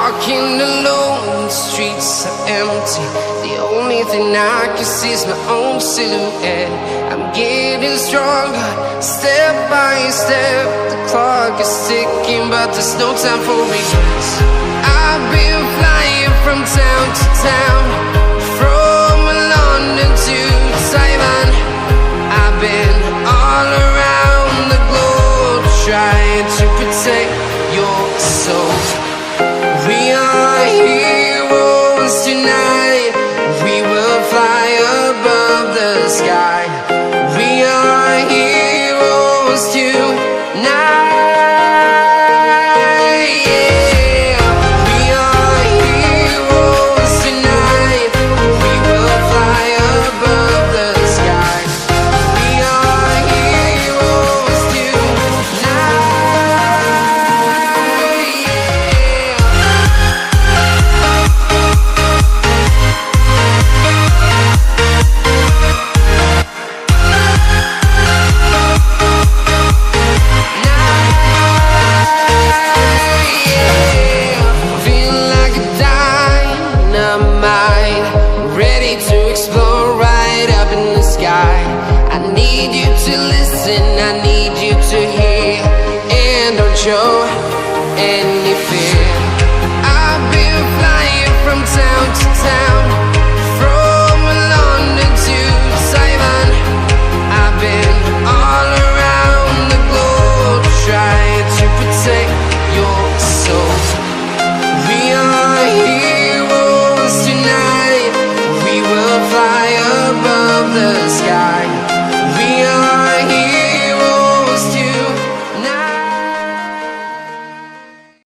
Walking alone, the streets are empty. The only thing I can see is my own silhouette. I'm getting stronger, step by step. The clock is ticking, but there's no time for regrets. I've been flying from town to town, from London to Taiwan. I've been all around the globe, trying to protect your soul. We are heroes tonight. We will fly above the sky. We are heroes tonight. Yeah. We are heroes tonight. We will fly above the sky. We are heroes tonight. I need you to listen, I need you to hear, and don't show any fear. I've been flying from town to town, from London to Taiwan. I've been all around the globe, trying to protect your soul. We are heroes tonight. We will fly above the sky.